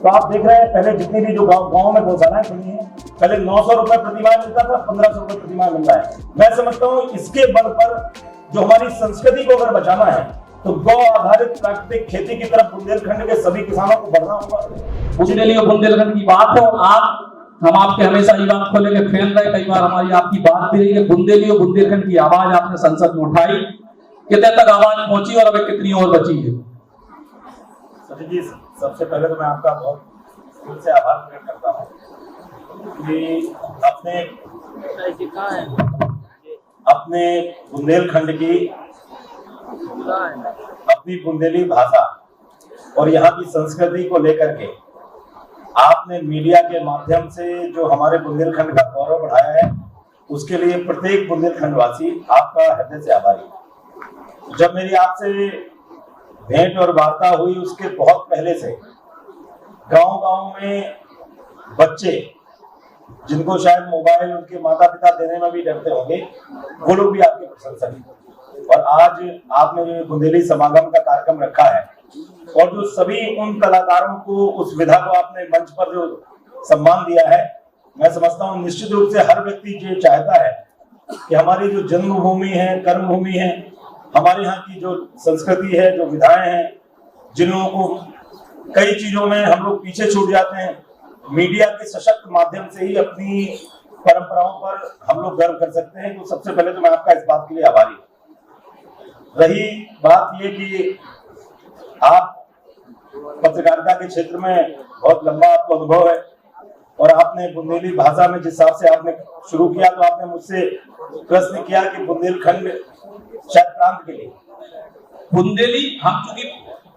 तो आप देख रहे हैं पहले जितनी भी जो गाँव में गौशालाएं खुली हैं, पहले 900 रुपए प्रतिमाह मिलता था, 1500 रुपए प्रतिमाह मिल रहा है। मैं समझता हूँ इसके बल पर जो हमारी संस्कृति को अगर बचाना है तो गौ आधारित प्राकृतिक खेती की तरफ बुंदेलखंड के सभी किसानों को बढ़ना होगा। बुंदेली और बुंदेलखंड की बात हो, हम आपके हमेशा ये बात को लेकर फैन रहे, कई बार हमारी आपकी बात भी रही है। बुंदेली और बुंदेलखंड की आवाज आपने संसद में उठाई, कितने तक आवाज पहुंची और अभी कितनी और बची है? सचिन जी, सबसे पहले तो मैं आपका बहुत दिल से आभार प्रकट करता हूँ कि अपने बुंदेलखंड की अपनी बुंदेली भाषा और यहाँ की संस्कृति को लेकर के आपने मीडिया के माध्यम से जो हमारे बुंदेलखंड का गौरव बढ़ाया है, उसके लिए प्रत्येक बुंदेलखंड वासी आपका हृदय से आभारी है। जब मेरी आपसे भेंट और वार्ता हुई उसके बहुत पहले से गांव में बच्चे जिनको शायद मोबाइल उनके माता पिता देने में भी डरते होंगे, वो लोग भी आपके प्रशंसक हैं। और आज आपने जो बुंदेली समागम का कार्यक्रम रखा है और जो सभी उन कलाकारों को उस विधा को आपने मंच पर जो सम्मान दिया है, मैं समझता हूँ निश्चित रूप से हर व्यक्ति ये चाहता है कि हमारी जो जन्मभूमि है, कर्मभूमि है, हमारे यहाँ की जो संस्कृति है, जो विधाएं हैं, जिन लोगों को कई चीजों में हम लोग पीछे छूट जाते हैं, मीडिया के सशक्त माध्यम से ही अपनी परंपराओं पर हम लोग गर्व कर सकते हैं। तो सबसे पहले तो मैं आपका इस बात के लिए आभारी हूँ। रही बात ये कि आप पत्रकारिता के क्षेत्र में बहुत लंबा आपको अनुभव है और आपने बुंदेली भाषा में जिस हिसाब से आपने शुरू किया, तो आपने मुझसे प्रश्न किया कि बुंदेलखंड शायद प्रांत के लिए बुंदेली, हम चूंकि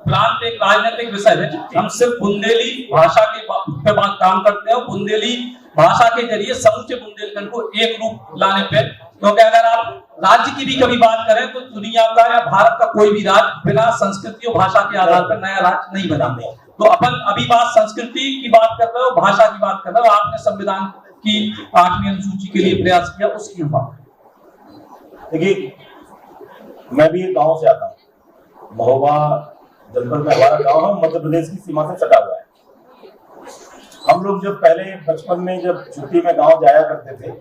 प्रांत एक राजनीतिक विषय है, हम सिर्फ बुंदेली भाषा के पे बात काम करते हैं। बुंदेली भाषा के जरिए समूचे बुंदेलखंड को एक रूप लाने पे, क्योंकि अगर आप राज्य की भी कभी बात करें तो दुनिया का या भारत का कोई भी राज्य बिना संस्कृति और भाषा के आधार पर नया राज्य नहीं बनाते। तो अपन अभी बात संस्कृति की बात कर रहे हो, भाषा की बात कर रहे हो। आपने संविधान की 8वीं अनुसूची के लिए प्रयास किया, उसकी बात देखिए, मैं भी एक गांव से आता हूँ, महोबा जनपद में हमारा गांव है, मध्य प्रदेश की सीमा से सटा हुआ है। हम लोग जब पहले बचपन में जब छुट्टी में गांव जाया करते थे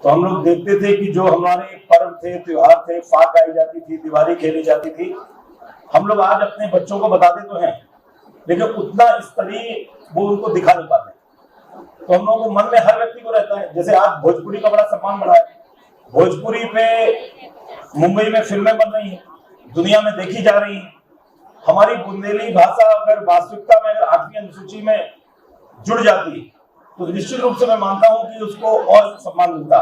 तो हम लोग देखते थे कि जो हमारे पर्व थे, त्योहार थे, फाग गाई जाती थी, दिवाली खेली जाती थी, हम लोग आज अपने बच्चों को बताते तो हैं, लेकिन उतना स्तरीय वो उनको दिखा नहीं पाते। तो हम लोगों को मन में हर व्यक्ति को रहता है, जैसे आज भोजपुरी का बड़ा सम्मान बढ़ा है, भोजपुरी पे मुंबई में फिल्में बन रही हैं, दुनिया में देखी जा रही हैं। हमारी बुंदेली भाषा अगर वास्तविकता में अगर 8वीं अनुसूची में जुड़ जाती तो निश्चित रूप से मैं मानता हूं कि उसको और सम्मान मिलता।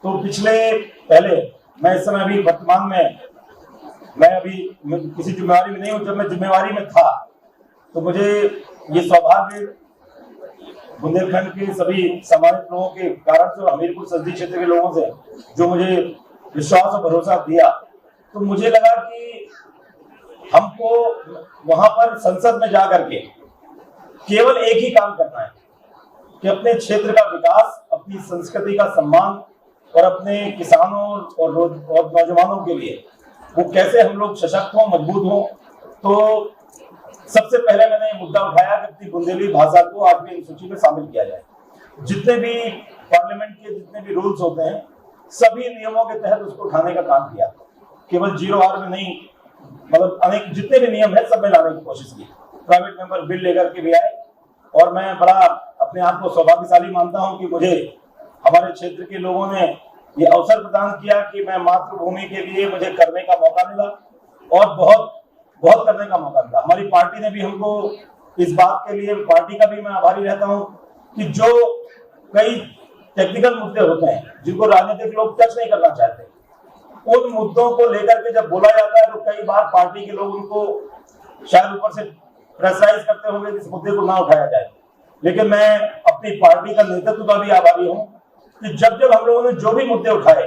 तो पहले मैं इस समय अभी वर्तमान में मैं किसी जिम्मेवारी में नहीं हूं, जब मैं जिम्मेवारी में था तो मुझे ये सौभाग्य बुंदेलखंड के सभी सम्मानित लोगों के कारण से, हमीरपुर संसदीय क्षेत्र के लोगों से जो मुझे विश्वास और भरोसा दिया, तो मुझे लगा कि हमको वहां पर संसद में जाकर के केवल एक ही काम करना है कि अपने क्षेत्र का विकास, अपनी संस्कृति का सम्मान और अपने किसानों और नौजवानों के लिए वो कैसे हम लोग सशक्त हों, मजबूत हों। तो सबसे पहले मैंने ये मुद्दा उठाया कि अपनी बुंदेली भाषा को 8वीं अनुसूची में शामिल किया जाए। जितने भी पार्लियामेंट के जितने भी रूल्स होते हैं, सभी नियमों के तहत उसको उठाने का काम किया, केवल 0 आवर में नहीं, मतलब अनेक जितने भी नियम है सब में लाने की कोशिश की। प्राइवेट मेंबर बिल लेकर के भी आए और मैं बड़ा अपने आप को सौभाग्यशाली मानता हूं कि मुझे हमारे क्षेत्र के लोगों ने ये अवसर प्रदान किया कि मैं मातृभूमि के लिए मुझे करने का मौका मिला और बहुत बहुत करने का मौका मिला। हमारी पार्टी ने भी हमको इस बात के लिए, पार्टी का भी मैं आभारी रहता हूं कि जो कई टेक्निकल मुद्दे होते हैं जिनको राजनीतिक लोग टच नहीं करना चाहते, उन मुद्दों को लेकर के जब बोला जाता है तो कई बार पार्टी के लोग उनको शायद ऊपर से प्रेशराइज करते होंगे कि इस मुद्दे को ना उठाया जाए। लेकिन मैं अपनी पार्टी का नेतृत्व का भी आभारी हूं कि जब जब हम लोगों ने जो भी मुद्दे उठाए,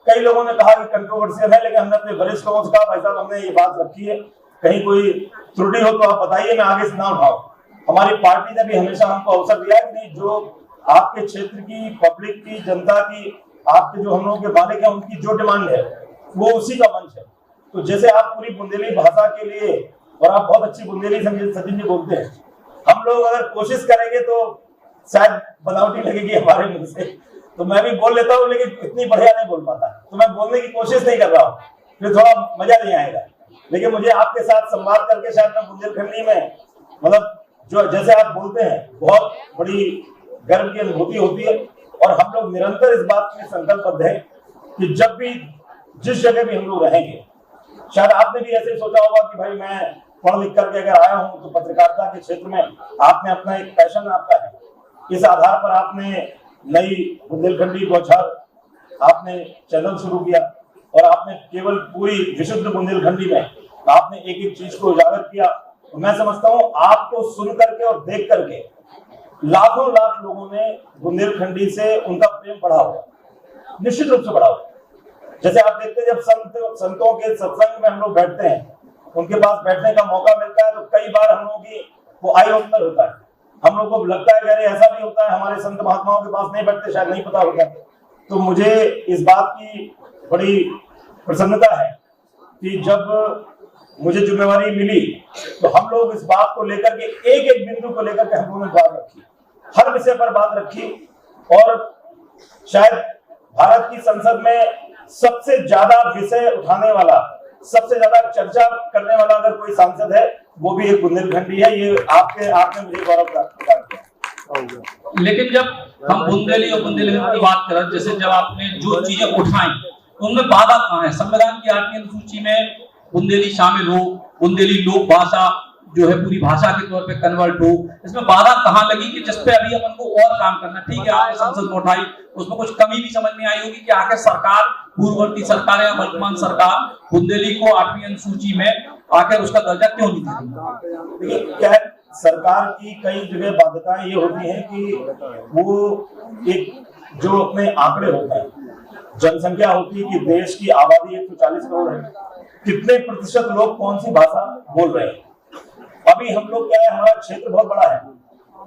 कई लोगों ने कहा कि कंट्रोवर्शियल है, लेकिन हमने अपने वरिष्ठ लोगों से कहा भाई साहब हमने ये बात रखी है, कहीं कोई त्रुटि हो तो आप बताइए, मैं आगे से ना उठाऊं। हमारी पार्टी ने भी हमेशा हमको अवसर दिया कि नहीं, जो आपके क्षेत्र की, पब्लिक की, जनता की, आपके जो हम लोगों के मालिक है उनकी जो डिमांड है वो उसी का मंच है। तो जैसे आप पूरी बुंदेली भाषा के लिए, और आप बहुत अच्छी बुंदेली सचिन जी बोलते हैं, हम लोग अगर कोशिश करेंगे तो शायद बनावटी लगेगी हमारे मुंह से, तो मैं भी बोल लेता हूँ लेकिन इतनी बढ़िया नहीं बोल पाता, तो मैं बोलने की कोशिश नहीं कर रहा हूँ, फिर थोड़ा मजा नहीं आएगा। लेकिन मुझे आपके साथ संवाद करके शायद मैं बुंदेलखंडी में मतलब जो जैसे आप बोलते हैं बहुत बड़ी गर्व की अनुभूति होती है। और हम लोग निरंतर इस बात के संकल्पबद्ध हैं कि जब भी जिस जगह भी हम लोग रहेंगे, शायद आपने भी ऐसे सोचा होगा कि भाई मैं पढ़ लिख करके अगर आया हूं तो पत्रकारिता के क्षेत्र में आपने अपना एक पैशन आपका है, इस आधार पर आपने नई बुंदेलखंडी बौछार आपने चैनल शुरू किया और आपने केवल पूरी विशुद्ध बुंदेलखंडी में आपने एक एक चीज को उजागर किया। तो मैं समझता हूं आपको सुन करके और देख करके लाखों लाख लोगों ने बुंदेलखंडी से उनका प्रेम बढ़ा होगा, निश्चित रूप से बढ़ा होगा। जैसे आप देखते हैं जब संतों के सत्संग में हम लोग बैठते हैं, उनके पास बैठने का मौका मिलता है तो कई बार हम लोगों की वो आई ओपनर होता है। हम लोग को लगता है कि अरे ऐसा भी होता है, हमारे संत महात्माओं के पास नहीं बैठते, शायद नहीं पता होगा। तो मुझे इस बात की बड़ी प्रसन्नता है कि जब मुझे जिम्मेवारी मिली तो हम लोग इस बात को लेकर के एक एक बिंदु को लेकर के हम लोगों ने बात रखी, हर विषय पर बात रखी। और शायद भारत की संसद में सबसे ज्यादा विषय उठाने वाला, सबसे ज्यादा चर्चा करने वाला अगर कोई सांसद है वो भी एक बुंदेलखंडी है। ये आपने मुझे गौरव प्राप्त किया। लेकिन जब हम बुंदेली और बुंदेलखंड की बात करें, जैसे जब आपने जो चीजें उठाई उनमें बाधा कहाँ है? संविधान की 8वीं अनुसूची में बुंदेली शामिल हो, बुंदेली लोक भाषा जो है पूरी भाषा के तौर पे कन्वर्ट हो, इसमें बाधा कहाँ लगी कि जिसपे अभी अपन को और काम करना? ठीक है, आपने संसद में उठाई, उसमें कुछ कमी भी समझ में आई होगी कि आखिर सरकार, पूर्ववर्ती सरकार या वर्तमान सरकार बुंदेली को 8वीं अनुसूची में आखिर उसका दर्जा क्यों नहीं देती? देखिए क्या है, सरकार की कई जगह बाध्यताएं ये होती हैं कि वो एक जो अपने आंकड़े होते हैं, जनसंख्या होती है कि देश की आबादी 140 करोड़ है, कितने प्रतिशत लोग कौन सी भाषा बोल रहे हैं। अभी हम लोग क्या है, हमारा क्षेत्र बहुत बड़ा है,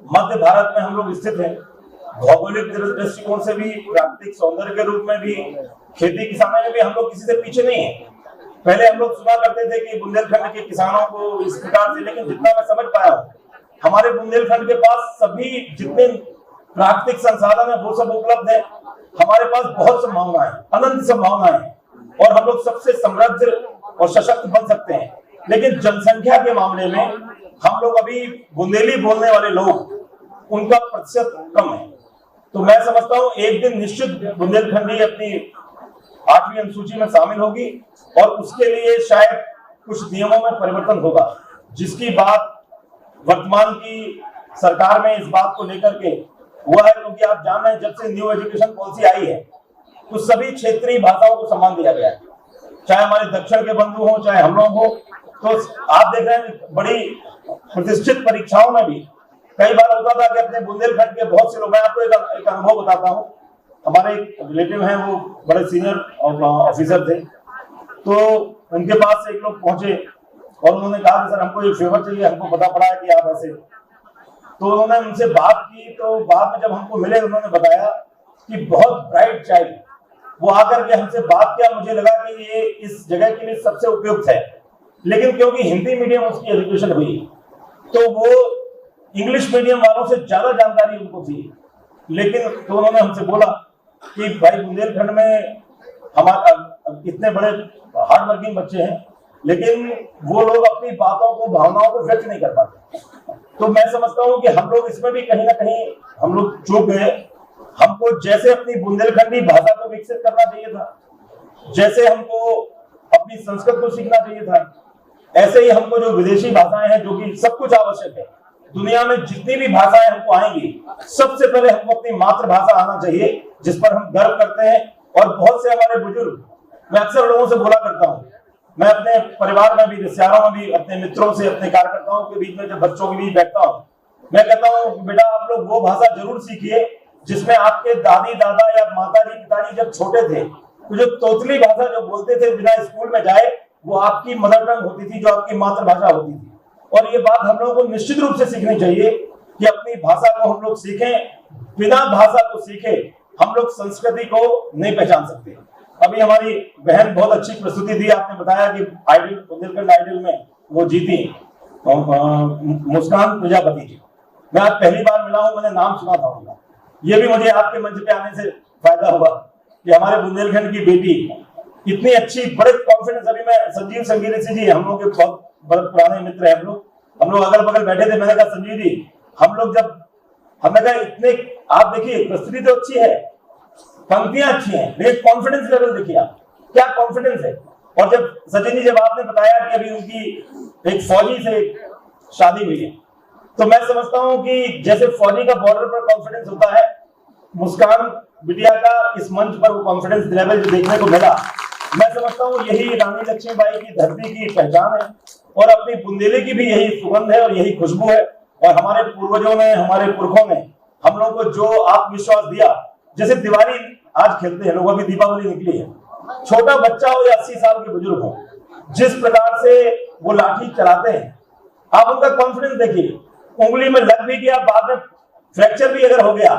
मध्य भारत में हम लोग स्थित हैं, भौगोलिक दृष्टिकोण से भी, प्राकृतिक सौंदर्य के रूप में भी, खेती किसानी में भी हम लोग किसी से पीछे नहीं है। पहले हम लोग सुना करते थे कि बुंदेलखंड के किसानों को इस प्रकार से, लेकिन जितना मैं समझ पाया हूँ हमारे बुंदेलखंड के पास सभी जितने प्राकृतिक संसाधन है वो सब उपलब्ध है। हमारे पास बहुत संभावनाएं, अनंत संभावनाएं हैं और हम लोग सबसे समृद्ध और सशक्त बन सकते हैं। लेकिन जनसंख्या के मामले में हम लोग अभी बुंदेली बोलने वाले लोग, उनका प्रतिशत कम है। तो मैं समझता हूँ एक दिन निश्चित बुंदेलखंडी अपनी 8वीं अनुसूची में शामिल होगी और उसके लिए शायद कुछ नियमों में परिवर्तन होगा, जिसकी बात वर्तमान की सरकार में इस बात को लेकर के हुआ है। क्योंकि आप जान रहे हैं जब से न्यू एजुकेशन पॉलिसी आई है तो सभी क्षेत्रीय भाषाओं को सम्मान दिया गया है, चाहे हमारे दक्षिण के बंधु हो चाहे हम लोग हो। तो आप देख रहे हैं बड़ी प्रतिष्ठित परीक्षाओं में भी कई बार होता था कि अपने बुंदेलखंड के बहुत से लोग, मैं आपको एक अनुभव बताता हूँ। हमारे एक रिलेटिव हैं, वो बड़े सीनियर ऑफिसर थे, तो उनके पास से एक लोग पहुंचे और उन्होंने कहा कि सर हमको एक फेवर चाहिए, हमको पता पड़ा है कि आप ऐसे। तो उन्होंने उनसे बात की, तो बाद में जब हमको मिले उन्होंने बताया कि बहुत ब्राइट चाइल्ड, वो आकर के हमसे बात किया, मुझे लगा कि ये इस जगह के लिए सबसे उपयुक्त है। लेकिन क्योंकि हिंदी मीडियम उसकी एजुकेशन हुई तो वो इंग्लिश मीडियम वालों से ज्यादा जानकारी उनको थी। लेकिन तो उन्होंने हमसे बोला कि भाई बुंदेलखंड में हमारा इतने बड़े हार्ड वर्किंग बच्चे हैं, लेकिन वो लोग अपनी बातों को, भावनाओं को व्यक्त नहीं कर पाते। तो मैं समझता हूँ कि हम लोग इसमें भी कहीं ना कहीं हम लोग चूक गए। हमको जैसे अपनी बुंदेलखंडी भाषा को विकसित करना चाहिए था, जैसे हमको अपनी संस्कृत को सीखना चाहिए था, ऐसे ही हमको जो विदेशी भाषाएं हैं, जो कि सब कुछ आवश्यक है, दुनिया में जितनी भी भाषाएं हमको आएंगी, सबसे पहले हमको अपनी मातृभाषा आना चाहिए, जिस पर हम गर्व करते हैं। और बहुत से हमारे बुजुर्ग, मैं अक्सर लोगों से बोला करता हूँ, मैं अपने परिवार में भी, रिश्तेदारों में भी, अपने मित्रों से, अपने कार्यकर्ताओं के बीच में, जब बच्चों के बीच बैठता हूँ, मैं कहता हूँ बेटा आप लोग वो भाषा जरूर सीखिए जिसमें आपके दादी दादा या माताजी पिताजी जब छोटे थे तो जो तोतली भाषा जो बोलते थे बिना स्कूल में जाए, वो आपकी मदर टंग होती थी, जो आपकी मातृभाषा होती थी। और ये बात हम लोगों को निश्चित रूप से सीखनी चाहिए कि अपनी भाषा को हम लोग सीखें। बिना भाषा को सीखे हम लोग संस्कृति को नहीं पहचान सकते। अभी हमारी बहन बहुत अच्छी प्रस्तुति दी, आपने बताया कि आइडल, बुंदेलखंड आइडल में वो जीती, मुस्कान प्रजापति जी। मैं आज पहली बार मिला हूं, मैंने नाम सुना था उनका। ये भी मुझे आपके मंच पे आने से फायदा हुआ कि हमारे बुंदेलखंड की बेटी इतनी अच्छी, बड़े कॉन्फिडेंस। अभी मैं संजीव संगीत जी, हम लोग के बहुत बड़े पुराने मित्र हैं, हम लोग अगल बगल बैठे थे। मैंने कहा संजीव जी, हमने कहा इतने, आप देखिए प्रस्तुति तो अच्छी है, पंक्तियां अच्छी हैं, लेकिन कॉन्फिडेंस लेवल देखिए आप, क्या कॉन्फिडेंस है। और जब सचिन जी, जब आपने बताया कि अभी उनकी एक फौजी से शादी हुई है, तो मैं समझता हूं कि जैसे फौजी का बॉर्डर पर कॉन्फिडेंस होता है, मुस्कान बिटिया का इस मंच पर वो कॉन्फिडेंस लेवल जो देखने को मिला, मैं समझता हूं यही रानी लक्ष्मीबाई की धरती की पहचान है, और अपनी बुंदेली की भी यही सुगंध है और यही खुशबू है। और हमारे पूर्वजों ने, हमारे पुरखों ने हम लोगों को जो आत्मविश्वास दिया, जैसे दिवाली आज खेलते हैं लोग, अभी दीपावली निकली है, छोटा बच्चा हो या 80 साल के बुजुर्ग हो, जिस प्रकार से वो लाठी चलाते हैं, आप उनका कॉन्फिडेंस देखिए। उंगली में लग भी गया, बाद में फ्रैक्चर भी अगर हो गया,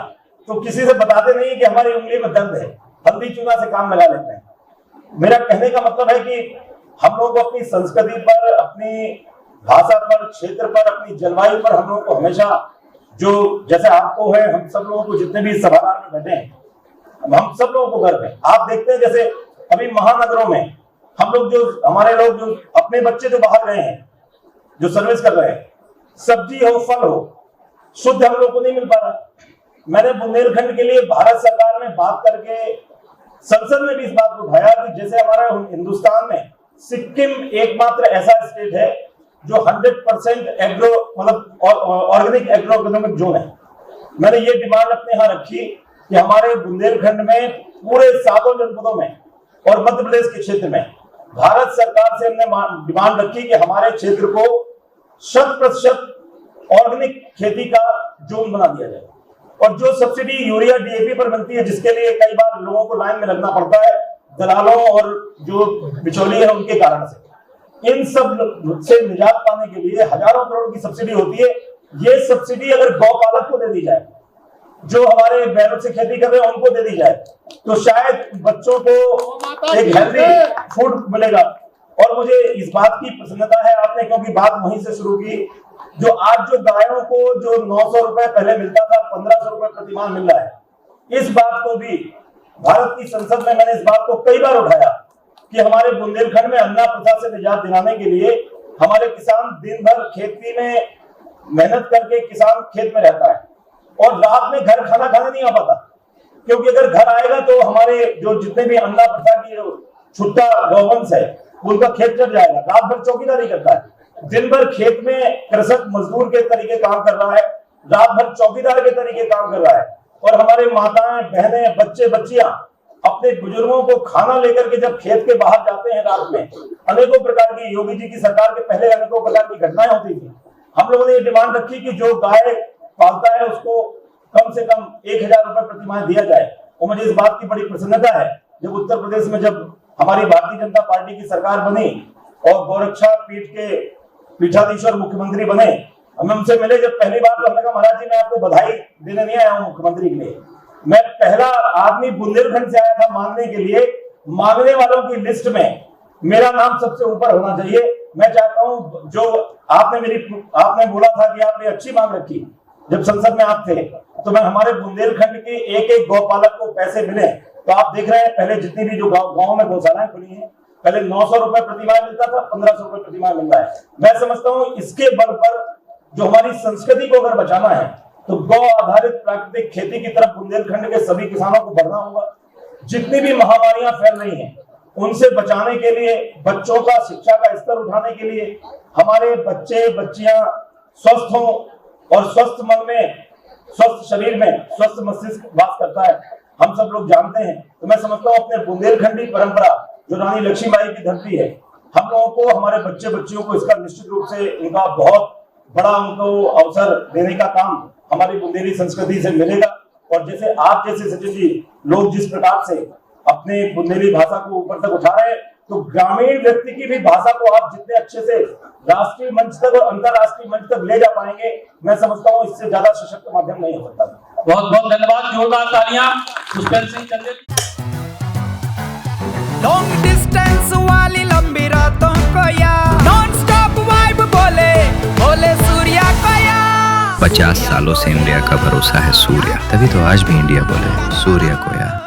तो किसी से बताते नहीं कि हमारी उंगली में दर्द है, हल्दी चूना से काम लगा लेते हैं। मेरा कहने का मतलब है कि हम लोग को अपनी संस्कृति पर, अपनी भाषा पर, क्षेत्र पर, अपनी जलवायु पर हम लोग को हमेशा, जो जैसे आपको है, हम सब लोगों को, जितने भी सभागार में बैठे हैं, हम सब लोगों को गर्व है। आप देखते हैं जैसे अभी महानगरों में हम लोग, जो हमारे लोग, जो अपने बच्चे जो बाहर गए हैं, जो सर्विस कर रहे हैं, सब्जी हो, फल हो, शुद्ध हम लोग को नहीं मिल पा रहा। मैंने बुंदेलखंड के लिए भारत सरकार में बात करके संसद में भी इस बात को उठाया कि जैसे हमारा हिंदुस्तान में सिक्किम एकमात्र ऐसा स्टेट है जो 100% एग्रो, मतलब ऑर्गेनिक एग्रो इकोनॉमिक जोन है। मैंने ये डिमांड अपने यहाँ रखी कि हमारे बुंदेलखंड में पूरे 7 जनपदों में और मध्य प्रदेश के क्षेत्र में भारत सरकार से हमने डिमांड रखी कि हमारे क्षेत्र को 100% ऑर्गेनिक खेती का जोन बना दिया जाए। और जो सब्सिडी यूरिया डीएपी पर बनती है, जिसके लिए कई बार लोगों को लाइन में लगना पड़ता है, दलालों और जो बिचौलिए हैं उनके कारण से, इन सब से निजात पाने के लिए हजारों करोड़ की सब्सिडी होती है। ये सब्सिडी अगर गौपालक को दे दी जाए, जो हमारे बैलों से खेती कर रहे हैं उनको दे दी जाए, तो शायद बच्चों को एक हेल्दी फूड मिलेगा। और मुझे इस बात की प्रसन्नता है, आपने क्योंकि बात वहीं से शुरू की, जो आज जो गायों को जो 900 रुपए पहले मिलता था, 1500 रुपए प्रतिमाह मिल रहा है। इस बात को भी भारत की संसद में मैंने इस बात को कई बार उठाया कि हमारे बुंदेलखंड में अन्ना प्रथा से निजात दिलाने के लिए हमारे किसान दिन भर खेती में मेहनत करके, किसान खेत में रहता है और रात में घर खाना खाने नहीं आ पाता, क्योंकि अगर घर आएगा तो हमारे जो जितने भी अन्ना प्रथा की छुट्टा गौवंश है उनका खेत चढ़ जाएगा। रात भर चौकीदारी करता है, दिन भर खेत में कृषक मजदूर के तरीके काम कर रहा है, रात भर चौकीदार के तरीके काम कर रहा है। और हमारे माताएं, बहनें, बच्चे, बच्चियां अपने बुजुर्गों को खाना लेकर के जब खेत के बाहर जाते हैं रात में, अनेकों प्रकार की, योगी जी की सरकार के पहले अनेकों प्रकार की घटनाएं होती थी। हम लोगों ने ये डिमांड रखी कि जो गाय पालता है उसको कम से कम 1000 रुपए प्रतिमाह दिया जाए। और मुझे इस बात की बड़ी प्रसन्नता है, जब उत्तर प्रदेश में जब हमारी भारतीय जनता पार्टी की सरकार बनी और गोरक्षा पीठ के पीठाधीश्वर मुख्यमंत्री बने, हम उनसे मिले जब पहली बार, तो हमने कहा महाराज जी मैं आपको बधाई देने नहीं आया हूं मुख्यमंत्री के लिए, मैं पहला आदमी बुंदेलखंड से आया था मांगने के लिए, मांगने वालों की लिस्ट में मेरा नाम सबसे ऊपर होना चाहिए। मैं चाहता हूं, जो आपने बोला था कि आपने अच्छी मांग रखी जब संसद में आप थे, तो मैं हमारे बुंदेलखंड के एक एक गौपालक को पैसे मिले। तो आप देख रहे हैं पहले जितनी भी जो गाँव में गौशालाएं खुली हैं, पहले 900 रुपए प्रतिमाह मिलता था, 1500 रुपए प्रतिमाह मिल रहा है। मैं समझता हूं इसके बल पर जो हमारी संस्कृति को अगर बचाना है, तो गौ आधारित प्राकृतिक खेती की तरफ बुंदेलखंड के सभी किसानों को बढ़ना होगा। जितनी भी महामारियां फैल रही हैं उनसे बचाने के लिए, बच्चों का शिक्षा का स्तर उठाने के लिए, हमारे बच्चे बच्चियां स्वस्थ हों और स्वस्थ मन में, स्वस्थ शरीर में स्वस्थ मस्तिष्क वास करता है, हम सब लोग जानते हैं। तो मैं समझता हूँ अपने बुंदेलखंडी परंपरा जो रानी लक्ष्मीबाई की धरती है, हम लोगों को, हमारे बच्चे बच्चियों को इसका निश्चित रूप से इनका बहुत बड़ा उनको अवसर देने का काम हमारी बुंदेली संस्कृति से मिलेगा। और जैसे आप जैसे सचिन जी लोग जिस प्रकार से अपने बुंदेली भाषा को ऊपर तक उठा रहे हैं, तो ग्रामीण व्यक्ति की भी भाषा को आप जितने अच्छे से राष्ट्रीय मंच तक और अंतरराष्ट्रीय मंच तक ले जा पाएंगे, मैं समझता हूँ इससे ज्यादा सशक्त माध्यम नहीं हो सकता। बहुत बहुत धन्यवाद, जोरदार तालियां पुष्पेंद्र सिंह चंदेल। लॉन्ग डिस्टेंस वाली लंबी रातों को या नॉन स्टॉप वाइब बोले बोले सूर्या को या 50 सालों से इंडिया का भरोसा है सूर्या, तभी तो आज भी इंडिया बोले सूर्या को यार।